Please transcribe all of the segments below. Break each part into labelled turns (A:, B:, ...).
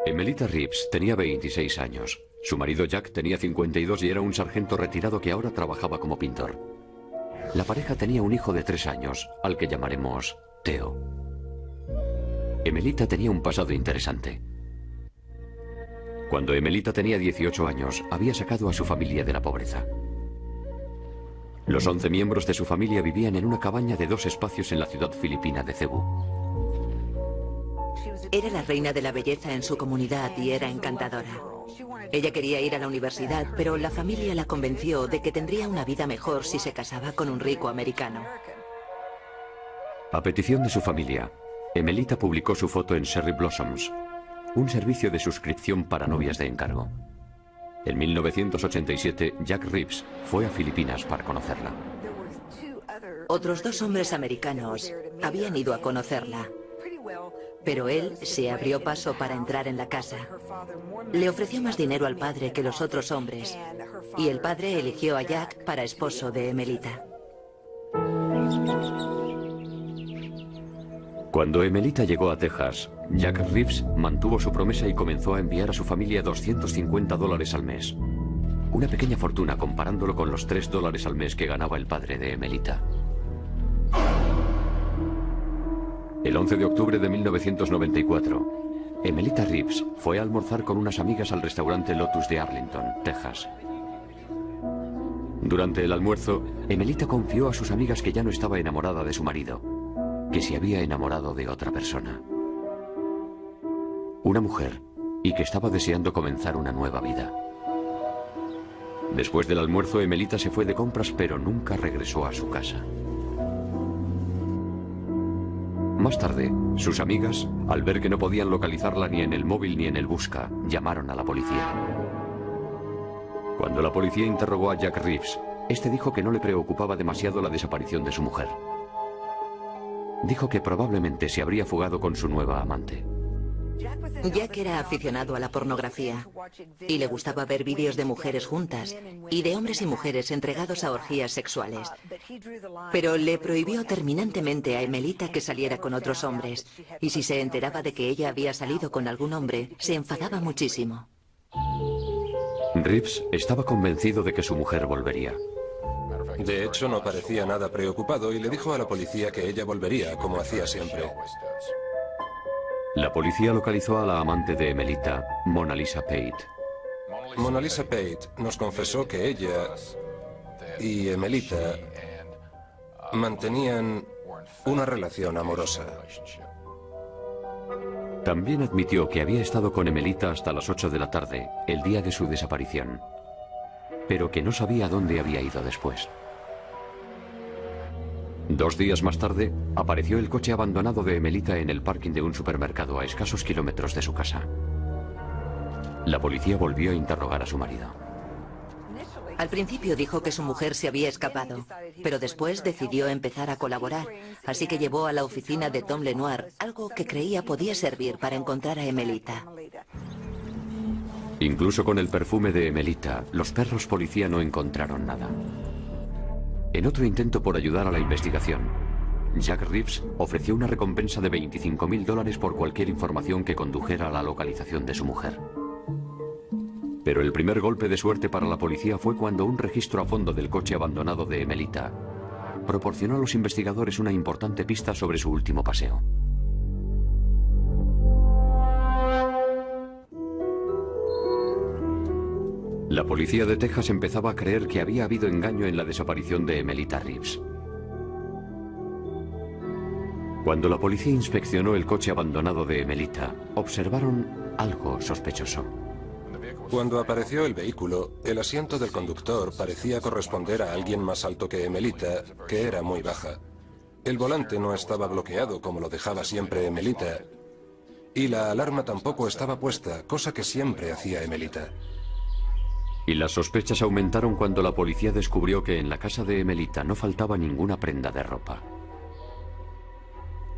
A: Emelita Reeves tenía 26 años. Su marido Jack tenía 52 y era un sargento retirado que ahora trabajaba como pintor. La pareja tenía un hijo de 3 años, al que llamaremos Theo. Emelita tenía un pasado interesante. Cuando Emelita tenía 18 años, había sacado a su familia de la pobreza. Los 11 miembros de su familia vivían en una cabaña de 2 espacios en la ciudad filipina de Cebú.
B: Era la reina de la belleza en su comunidad y era encantadora. Ella quería ir a la universidad, pero la familia la convenció de que tendría una vida mejor si se casaba con un rico americano.
A: A petición de su familia, Emelita publicó su foto en Cherry Blossoms, un servicio de suscripción para novias de encargo. En 1987, Jack Reeves fue a Filipinas para conocerla.
B: Otros 2 hombres americanos habían ido a conocerla, pero él se abrió paso para entrar en la casa. Le ofreció más dinero al padre que los otros hombres, y el padre eligió a Jack para esposo de Emelita.
A: Cuando Emelita llegó a Texas, Jack Reeves mantuvo su promesa y comenzó a enviar a su familia $250 al mes. Una pequeña fortuna comparándolo con los $3 al mes que ganaba el padre de Emelita. El 11 de octubre de 1994, Emelita Reeves fue a almorzar con unas amigas al restaurante Lotus de Arlington, Texas. Durante el almuerzo, Emelita confió a sus amigas que ya no estaba enamorada de su marido, que se había enamorado de otra persona. Una mujer, y que estaba deseando comenzar una nueva vida. Después del almuerzo, Emelita se fue de compras, pero nunca regresó a su casa. Más tarde, sus amigas, al ver que no podían localizarla ni en el móvil ni en el busca, llamaron a la policía. Cuando la policía interrogó a Jack Reeves, este dijo que no le preocupaba demasiado la desaparición de su mujer. Dijo que probablemente se habría fugado con su nueva amante.
B: Jack era aficionado a la pornografía y le gustaba ver vídeos de mujeres juntas y de hombres y mujeres entregados a orgías sexuales. Pero le prohibió terminantemente a Emelita que saliera con otros hombres, y si se enteraba de que ella había salido con algún hombre, se enfadaba muchísimo.
A: Reeves estaba convencido de que su mujer volvería.
C: De hecho, no parecía nada preocupado y le dijo a la policía que ella volvería, como hacía siempre.
A: La policía localizó a la amante de Emelita, Mona Lisa Pate.
C: Mona Lisa Pate nos confesó que ella y Emelita mantenían una relación amorosa.
A: También admitió que había estado con Emelita hasta las 8 de la tarde, el día de su desaparición, pero que no sabía dónde había ido después. 2 días más tarde, apareció el coche abandonado de Emelita en el parking de un supermercado a escasos kilómetros de su casa. La policía volvió a interrogar a su marido.
B: Al principio dijo que su mujer se había escapado, pero después decidió empezar a colaborar, así que llevó a la oficina de Tom Lenoir algo que creía podía servir para encontrar a Emelita.
A: Incluso con el perfume de Emelita, los perros policía no encontraron nada. En otro intento por ayudar a la investigación, Jack Reeves ofreció una recompensa de $25.000 por cualquier información que condujera a la localización de su mujer. Pero el primer golpe de suerte para la policía fue cuando un registro a fondo del coche abandonado de Emelita proporcionó a los investigadores una importante pista sobre su último paseo. La policía de Texas empezaba a creer que había habido engaño en la desaparición de Emelita Reeves. Cuando la policía inspeccionó el coche abandonado de Emelita, observaron algo sospechoso.
C: Cuando apareció el vehículo, el asiento del conductor parecía corresponder a alguien más alto que Emelita, que era muy baja. El volante no estaba bloqueado como lo dejaba siempre Emelita, y la alarma tampoco estaba puesta, cosa que siempre hacía Emelita.
A: Y las sospechas aumentaron cuando la policía descubrió que en la casa de Emelita no faltaba ninguna prenda de ropa.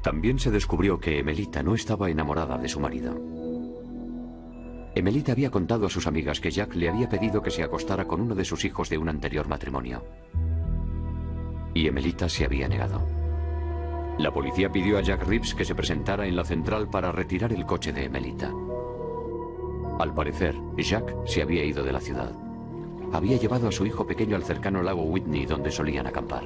A: También se descubrió que Emelita no estaba enamorada de su marido. Emelita había contado a sus amigas que Jack le había pedido que se acostara con uno de sus hijos de un anterior matrimonio. Y Emelita se había negado. La policía pidió a Jack Reeves que se presentara en la central para retirar el coche de Emelita. Al parecer, Jack se había ido de la ciudad. Había llevado a su hijo pequeño al cercano lago Whitney, donde solían acampar.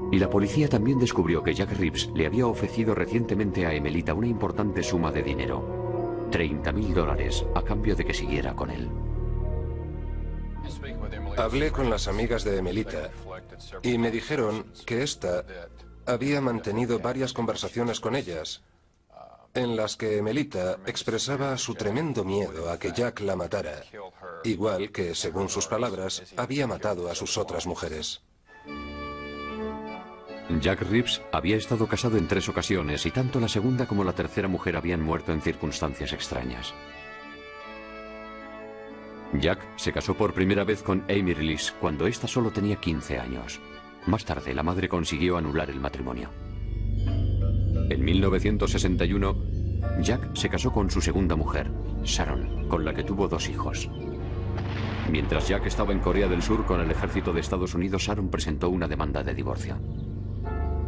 A: Y la policía también descubrió que Jack Reeves le había ofrecido recientemente a Emelita una importante suma de dinero, $30.000, a cambio de que siguiera con él.
C: Hablé con las amigas de Emelita y me dijeron que ésta había mantenido varias conversaciones con ellas, en las que Emelita expresaba su tremendo miedo a que Jack la matara, igual que, según sus palabras, había matado a sus otras mujeres.
A: Jack Reeves había estado casado en 3 ocasiones y tanto la segunda como la tercera mujer habían muerto en circunstancias extrañas. Jack se casó por primera vez con Amy Reese cuando ésta solo tenía 15 años. Más tarde, la madre consiguió anular el matrimonio. En 1961, Jack se casó con su segunda mujer, Sharon, con la que tuvo 2 hijos. Mientras Jack estaba en Corea del Sur con el ejército de Estados Unidos, Sharon presentó una demanda de divorcio.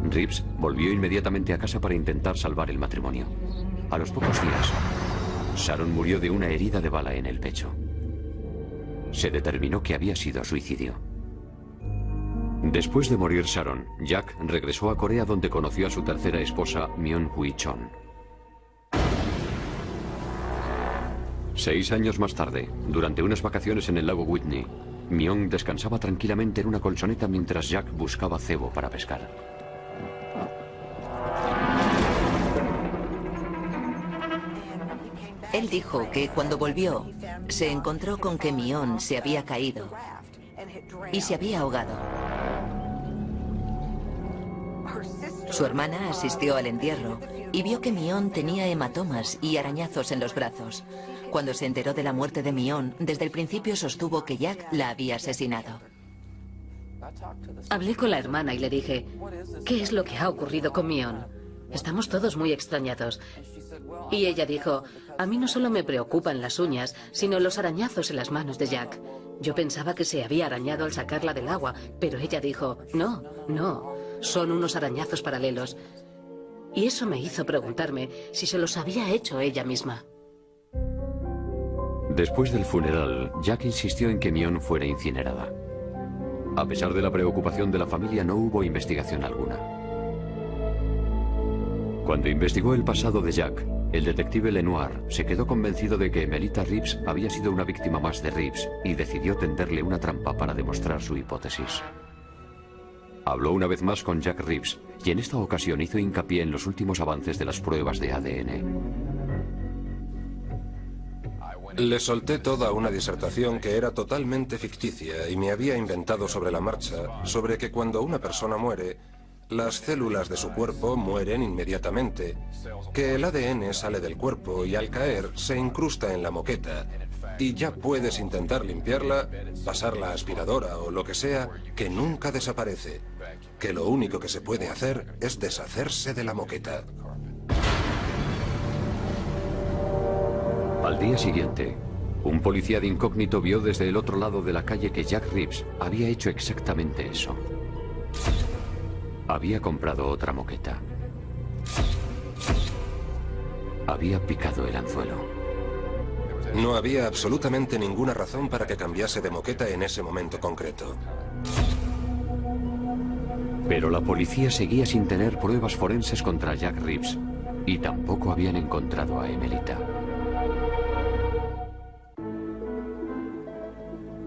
A: Reeves volvió inmediatamente a casa para intentar salvar el matrimonio. A los pocos días, Sharon murió de una herida de bala en el pecho. Se determinó que había sido suicidio. Después de morir Sharon, Jack regresó a Corea, donde conoció a su tercera esposa, Myung-Hui Chon. 6 años más tarde, durante unas vacaciones en el lago Whitney, Myung descansaba tranquilamente en una colchoneta mientras Jack buscaba cebo para pescar.
B: Él dijo que cuando volvió, se encontró con que Myung se había caído y se había ahogado. Su hermana asistió al entierro y vio que Myung tenía hematomas y arañazos en los brazos. Cuando se enteró de la muerte de Myung, desde el principio sostuvo que Jack la había asesinado.
D: Hablé con la hermana y le dije, ¿qué es lo que ha ocurrido con Myung? Estamos todos muy extrañados. Y ella dijo, a mí no solo me preocupan las uñas, sino los arañazos en las manos de Jack. Yo pensaba que se había arañado al sacarla del agua, pero ella dijo, no, son unos arañazos paralelos. Y eso me hizo preguntarme si se los había hecho ella misma.
A: Después del funeral, Jack insistió en que Myung fuera incinerada. A pesar de la preocupación de la familia, no hubo investigación alguna. Cuando investigó el pasado de Jack, el detective Lenoir se quedó convencido de que Emelita Reeves había sido una víctima más de Reeves y decidió tenderle una trampa para demostrar su hipótesis. Habló una vez más con Jack Reeves y en esta ocasión hizo hincapié en los últimos avances de las pruebas de ADN.
C: Le solté toda una disertación que era totalmente ficticia y me había inventado sobre la marcha sobre que cuando una persona muere, las células de su cuerpo mueren inmediatamente, que el ADN sale del cuerpo y al caer se incrusta en la moqueta y ya puedes intentar limpiarla, pasar la aspiradora o lo que sea, que nunca desaparece, que lo único que se puede hacer es deshacerse de la moqueta.
A: Al día siguiente, un policía de incógnito vio desde el otro lado de la calle que Jack Reeves había hecho exactamente eso. Había comprado otra moqueta. Había picado el anzuelo.
C: No había absolutamente ninguna razón para que cambiase de moqueta en ese momento concreto.
A: Pero la policía seguía sin tener pruebas forenses contra Jack Reeves y tampoco habían encontrado a Emelita.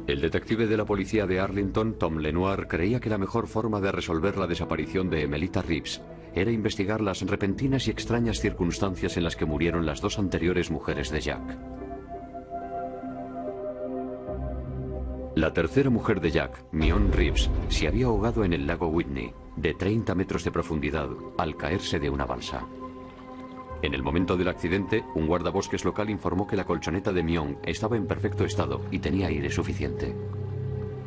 A: El detective de la policía de Arlington, Tom Lenoir, creía que la mejor forma de resolver la desaparición de Emelita Reeves era investigar las repentinas y extrañas circunstancias en las que murieron las 2 anteriores mujeres de Jack. La tercera mujer de Jack, Myung Reeves, se había ahogado en el lago Whitney, de 30 metros de profundidad, al caerse de una balsa. En el momento del accidente, un guardabosques local informó que la colchoneta de Myung estaba en perfecto estado y tenía aire suficiente.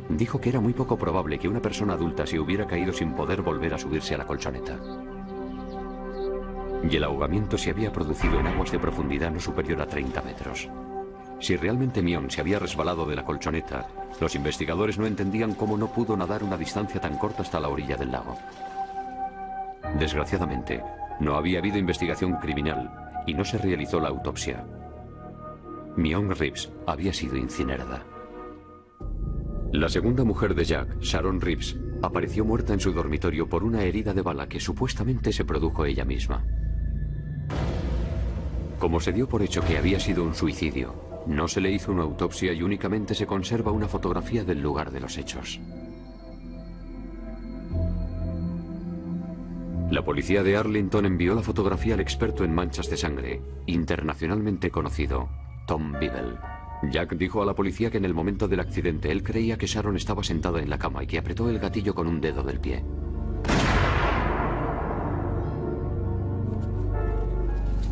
A: Dijo que era muy poco probable que una persona adulta se hubiera caído sin poder volver a subirse a la colchoneta. Y el ahogamiento se había producido en aguas de profundidad no superior a 30 metros. Si realmente Myung se había resbalado de la colchoneta, los investigadores no entendían cómo no pudo nadar una distancia tan corta hasta la orilla del lago. Desgraciadamente, no había habido investigación criminal y no se realizó la autopsia. Myon Reeves había sido incinerada. La segunda mujer de Jack, Sharon Reeves, apareció muerta en su dormitorio por una herida de bala que supuestamente se produjo ella misma. Como se dio por hecho que había sido un suicidio, no se le hizo una autopsia y únicamente se conserva una fotografía del lugar de los hechos. La policía de Arlington envió la fotografía al experto en manchas de sangre, internacionalmente conocido, Tom Beagle. Jack dijo a la policía que en el momento del accidente él creía que Sharon estaba sentada en la cama y que apretó el gatillo con un dedo del pie.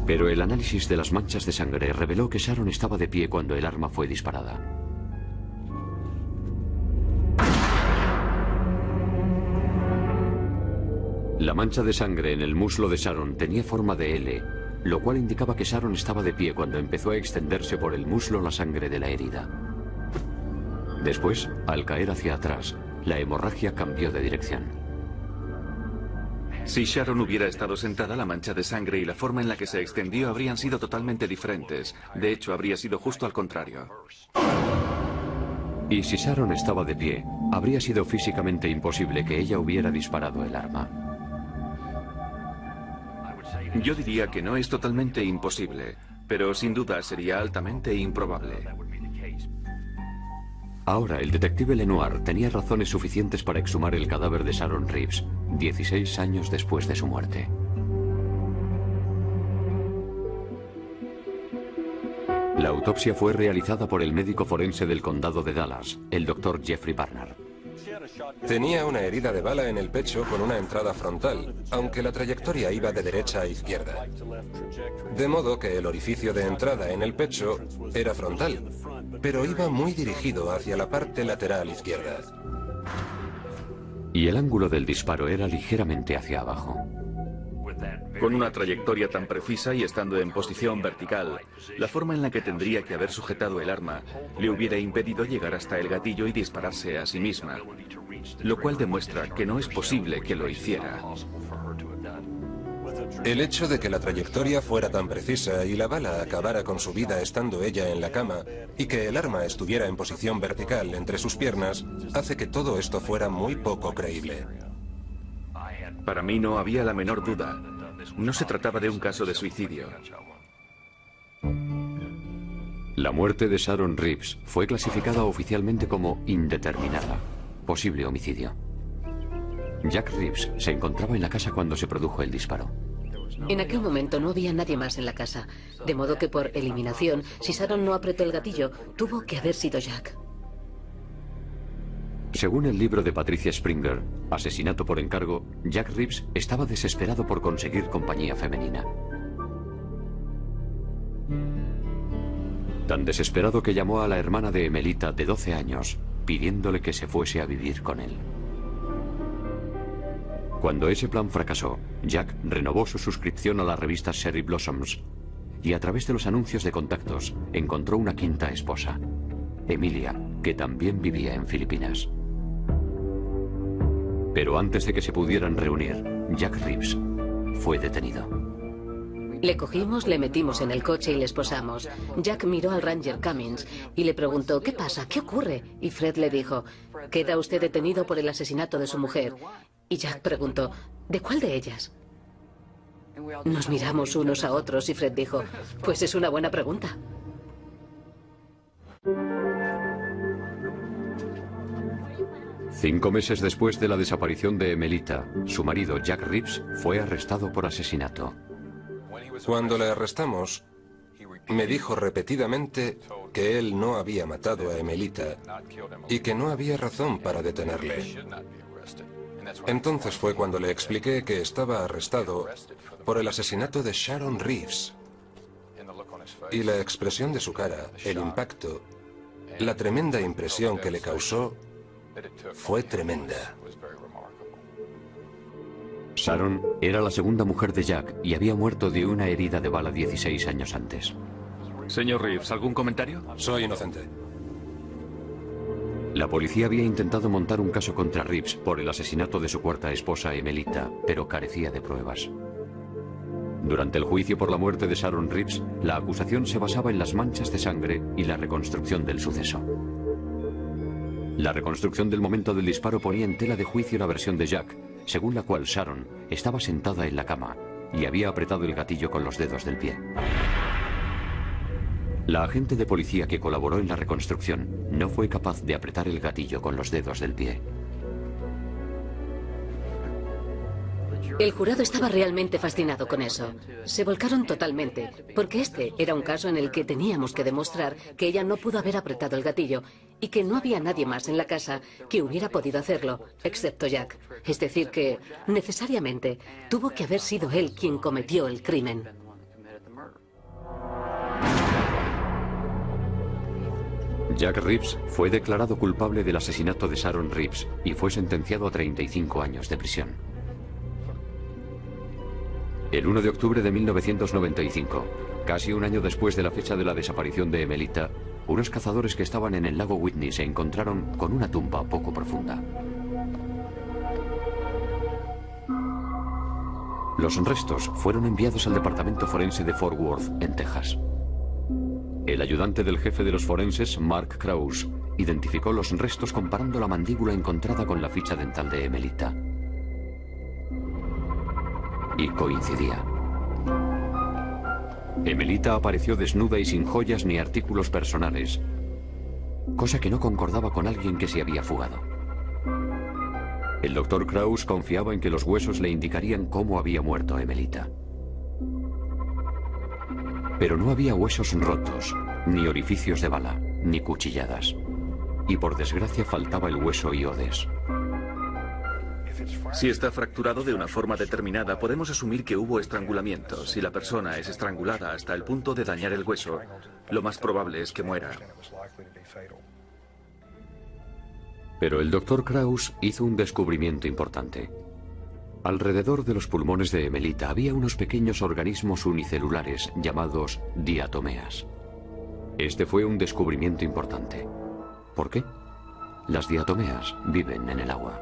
A: Pero el análisis de las manchas de sangre reveló que Sharon estaba de pie cuando el arma fue disparada. La mancha de sangre en el muslo de Sharon tenía forma de L, lo cual indicaba que Sharon estaba de pie cuando empezó a extenderse por el muslo la sangre de la herida. Después, al caer hacia atrás, la hemorragia cambió de dirección.
E: Si Sharon hubiera estado sentada, la mancha de sangre y la forma en la que se extendió habrían sido totalmente diferentes. De hecho, habría sido justo al contrario.
A: Y si Sharon estaba de pie, habría sido físicamente imposible que ella hubiera disparado el arma.
E: Yo diría que no es totalmente imposible, pero sin duda sería altamente improbable.
A: Ahora, el detective Lenoir tenía razones suficientes para exhumar el cadáver de Sharon Reeves, 16 años después de su muerte. La autopsia fue realizada por el médico forense del condado de Dallas, el Dr. Jeffrey Barnard.
C: Tenía una herida de bala en el pecho con una entrada frontal, aunque la trayectoria iba de derecha a izquierda. De modo que el orificio de entrada en el pecho era frontal, pero iba muy dirigido hacia la parte lateral izquierda.
A: Y el ángulo del disparo era ligeramente hacia abajo.
E: Con una trayectoria tan precisa y estando en posición vertical, la forma en la que tendría que haber sujetado el arma le hubiera impedido llegar hasta el gatillo y dispararse a sí misma, lo cual demuestra que no es posible que lo hiciera.
C: El hecho de que la trayectoria fuera tan precisa y la bala acabara con su vida estando ella en la cama y que el arma estuviera en posición vertical entre sus piernas hace que todo esto fuera muy poco creíble.
E: Para mí no había la menor duda. No se trataba de un caso de suicidio.
A: La muerte de Sharon Reeves fue clasificada oficialmente como indeterminada, posible homicidio. Jack Reeves se encontraba en la casa cuando se produjo el disparo.
D: En aquel momento no había nadie más en la casa, de modo que por eliminación, si Sharon no apretó el gatillo, tuvo que haber sido Jack.
A: Según el libro de Patricia Springer, Asesinato por encargo, Jack Reeves estaba desesperado por conseguir compañía femenina. Tan desesperado que llamó a la hermana de Emelita de 12 años, pidiéndole que se fuese a vivir con él. Cuando ese plan fracasó, Jack renovó su suscripción a la revista Cherry Blossoms y a través de los anuncios de contactos encontró una quinta esposa, Emilia, que también vivía en Filipinas. Pero antes de que se pudieran reunir, Jack Reeves fue detenido.
D: Le cogimos, le metimos en el coche y le esposamos. Jack miró al Ranger Cummings y le preguntó, ¿qué pasa? ¿Qué ocurre? Y Fred le dijo, queda usted detenido por el asesinato de su mujer. Y Jack preguntó, ¿de cuál de ellas? Nos miramos unos a otros y Fred dijo, pues es una buena pregunta.
A: Cinco meses después de la desaparición de Emelita, su marido Jack Reeves fue arrestado por asesinato.
C: Cuando le arrestamos, me dijo repetidamente que él no había matado a Emelita y que no había razón para detenerle. Entonces fue cuando le expliqué que estaba arrestado por el asesinato de Sharon Reeves. Y la expresión de su cara, el impacto, la tremenda impresión que le causó, fue tremenda.
A: Sharon era la segunda mujer de Jack y había muerto de una herida de bala 16 años antes.
E: Señor Reeves, ¿algún comentario?
C: Soy inocente.
A: La policía había intentado montar un caso contra Reeves por el asesinato de su cuarta esposa, Emelita, pero carecía de pruebas. Durante el juicio por la muerte de Sharon Reeves, la acusación se basaba en las manchas de sangre y la reconstrucción del suceso. La reconstrucción del momento del disparo ponía en tela de juicio la versión de Jack, según la cual Sharon estaba sentada en la cama y había apretado el gatillo con los dedos del pie. La agente de policía que colaboró en la reconstrucción no fue capaz de apretar el gatillo con los dedos del pie.
D: El jurado estaba realmente fascinado con eso. Se volcaron totalmente, porque este era un caso en el que teníamos que demostrar que ella no pudo haber apretado el gatillo y que no había nadie más en la casa que hubiera podido hacerlo, excepto Jack. Es decir, que necesariamente tuvo que haber sido él quien cometió el crimen.
A: Jack Reeves fue declarado culpable del asesinato de Sharon Reeves y fue sentenciado a 35 años de prisión. El 1 de octubre de 1995, casi un año después de la fecha de la desaparición de Emelita, unos cazadores que estaban en el lago Whitney se encontraron con una tumba poco profunda. Los restos fueron enviados al departamento forense de Fort Worth, en Texas. El ayudante del jefe de los forenses, Mark Krause, identificó los restos comparando la mandíbula encontrada con la ficha dental de Emelita. Y coincidía. Emelita apareció desnuda y sin joyas ni artículos personales, cosa que no concordaba con alguien que se había fugado. El doctor Krause confiaba en que los huesos le indicarían cómo había muerto Emelita. Pero no había huesos rotos, ni orificios de bala, ni cuchilladas. Y por desgracia faltaba el hueso iodes.
E: Si está fracturado de una forma determinada, podemos asumir que hubo estrangulamiento. Si la persona es estrangulada hasta el punto de dañar el hueso, lo más probable es que muera.
A: Pero el doctor Krause hizo un descubrimiento importante. Alrededor de los pulmones de Emelita había unos pequeños organismos unicelulares llamados diatomeas. Este fue un descubrimiento importante. ¿Por qué? Las diatomeas viven en el agua.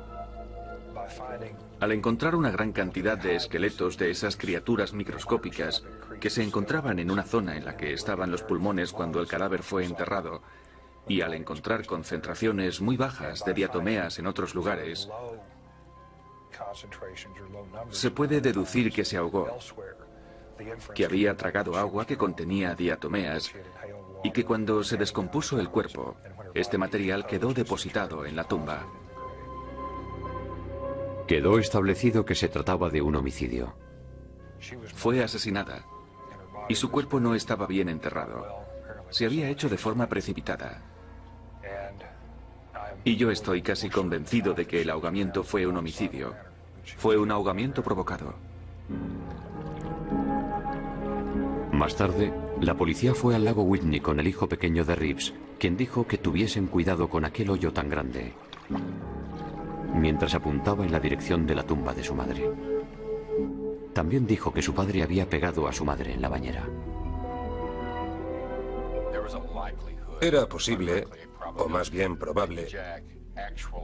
E: Al encontrar una gran cantidad de esqueletos de esas criaturas microscópicas que se encontraban en una zona en la que estaban los pulmones cuando el cadáver fue enterrado, y al encontrar concentraciones muy bajas de diatomeas en otros lugares, se puede deducir que se ahogó, que había tragado agua que contenía diatomeas y que cuando se descompuso el cuerpo, este material quedó depositado en la tumba.
A: Quedó establecido que se trataba de un homicidio.
E: Fue asesinada y su cuerpo no estaba bien enterrado. Se había hecho de forma precipitada. Y yo estoy casi convencido de que el ahogamiento fue un homicidio. Fue un ahogamiento provocado.
A: Más tarde, la policía fue al lago Whitney con el hijo pequeño de Reeves, quien dijo que tuviesen cuidado con aquel hoyo tan grande, mientras apuntaba en la dirección de la tumba de su madre. También dijo que su padre había pegado a su madre en la bañera.
C: Era posible, o más bien probable,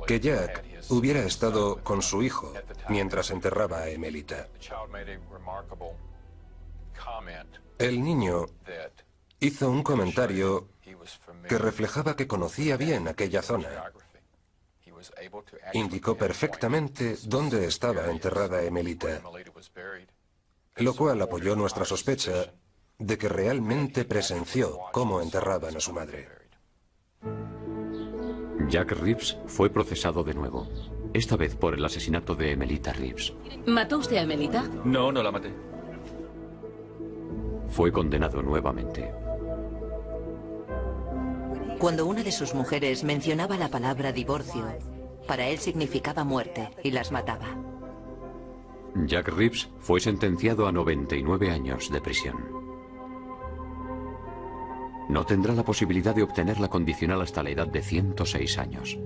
C: que Jack hubiera estado con su hijo mientras enterraba a Emelita. El niño hizo un comentario que reflejaba que conocía bien aquella zona. Indicó perfectamente dónde estaba enterrada Emelita, lo cual apoyó nuestra sospecha de que realmente presenció cómo enterraban a su madre.
A: Jack Reeves fue procesado de nuevo, esta vez por el asesinato de Emelita Reeves.
D: ¿Mató usted a Emelita?
E: No, no la maté.
A: Fue condenado nuevamente.
B: Cuando una de sus mujeres mencionaba la palabra divorcio, para él significaba muerte y las mataba.
A: Jack Reeves fue sentenciado a 99 años de prisión. No tendrá la posibilidad de obtener la condicional hasta la edad de 106 años.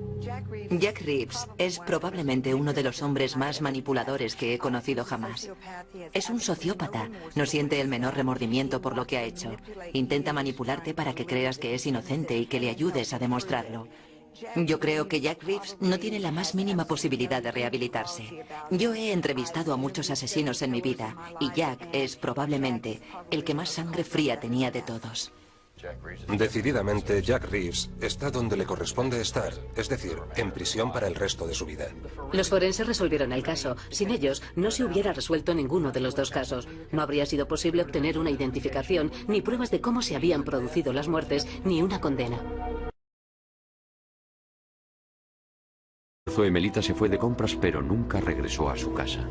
B: Jack Reeves es probablemente uno de los hombres más manipuladores que he conocido jamás. Es un sociópata, no siente el menor remordimiento por lo que ha hecho. Intenta manipularte para que creas que es inocente y que le ayudes a demostrarlo. Yo creo que Jack Reeves no tiene la más mínima posibilidad de rehabilitarse. Yo he entrevistado a muchos asesinos en mi vida y Jack es probablemente el que más sangre fría tenía de todos.
C: Decididamente, Jack Reeves está donde le corresponde estar, es decir, en prisión para el resto de su vida.
D: Los forenses resolvieron el caso. Sin ellos, no se hubiera resuelto ninguno de los dos casos. No habría sido posible obtener una identificación, ni pruebas de cómo se habían producido las muertes, ni una condena.
A: Emelita se fue de compras, pero nunca regresó a su casa.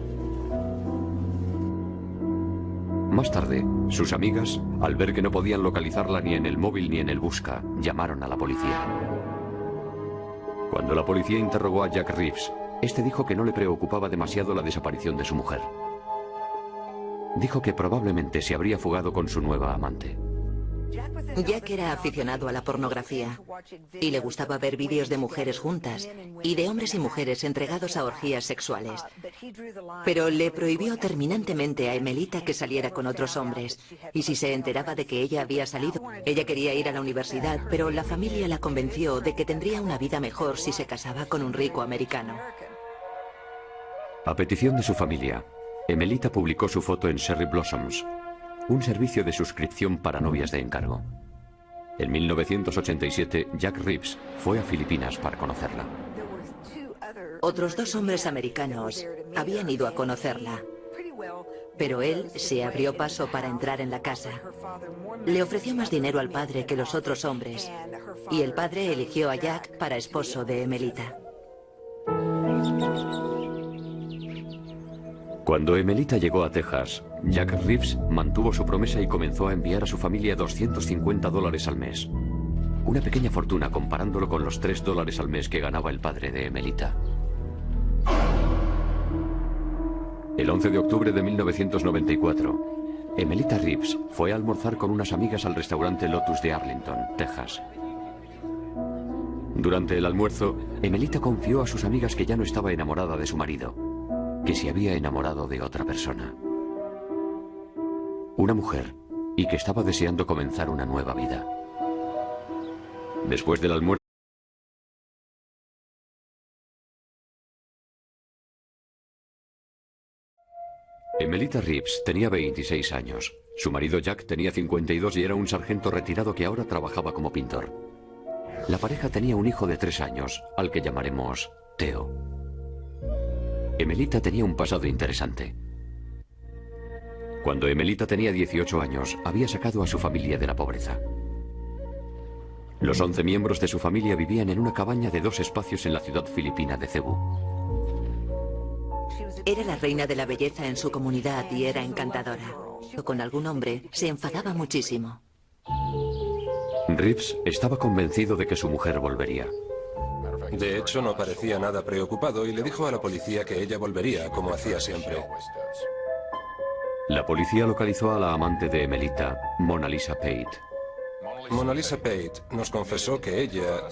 A: Más tarde, sus amigas, al ver que no podían localizarla ni en el móvil ni en el busca, llamaron a la policía. Cuando la policía interrogó a Jack Reeves, este dijo que no le preocupaba demasiado la desaparición de su mujer. Dijo que probablemente se habría fugado con su nueva amante.
B: Jack era aficionado a la pornografía y le gustaba ver vídeos de mujeres juntas y de hombres y mujeres entregados a orgías sexuales. Pero le prohibió terminantemente a Emelita que saliera con otros hombres. Y si se enteraba de que ella había salido, ella quería ir a la universidad, pero la familia la convenció de que tendría una vida mejor si se casaba con un rico americano.
A: A petición de su familia, Emelita publicó su foto en Cherry Blossoms, un servicio de suscripción para novias de encargo. En 1987, Jack Reeves fue a Filipinas para conocerla.
B: Otros dos hombres americanos habían ido a conocerla, pero él se abrió paso para entrar en la casa. Le ofreció más dinero al padre que los otros hombres, y el padre eligió a Jack para esposo de Emelita.
A: Cuando Emelita llegó a Texas, Jack Reeves mantuvo su promesa y comenzó a enviar a su familia $250 al mes. Una pequeña fortuna comparándolo con los $3 al mes que ganaba el padre de Emelita. El 11 de octubre de 1994, Emelita Reeves fue a almorzar con unas amigas al restaurante Lotus de Arlington, Texas. Durante el almuerzo, Emelita confió a sus amigas que ya no estaba enamorada de su marido, que se había enamorado de otra persona. Una mujer, y que estaba deseando comenzar una nueva vida. Después del almuerzo, Emelita Reeves tenía 26 años. Su marido Jack tenía 52 y era un sargento retirado que ahora trabajaba como pintor. La pareja tenía un hijo de 3 años, al que llamaremos Theo. Emelita tenía un pasado interesante. Cuando Emelita tenía 18 años, había sacado a su familia de la pobreza. Los 11 miembros de su familia vivían en una cabaña de 2 espacios en la ciudad filipina de Cebu.
B: Era la reina de la belleza en su comunidad y era encantadora. Con algún hombre se enfadaba muchísimo.
A: Reeves estaba convencido de que su mujer volvería.
C: De hecho, no parecía nada preocupado y le dijo a la policía que ella volvería, como hacía siempre.
A: La policía localizó a la amante de Emelita, Mona Lisa Pate.
C: Mona Lisa Pate nos confesó que ella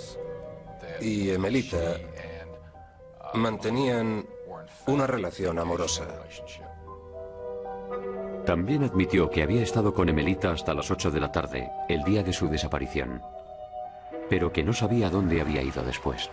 C: y Emelita mantenían una relación amorosa.
A: También admitió que había estado con Emelita hasta las 8 de la tarde, el día de su desaparición, pero que no sabía dónde había ido después.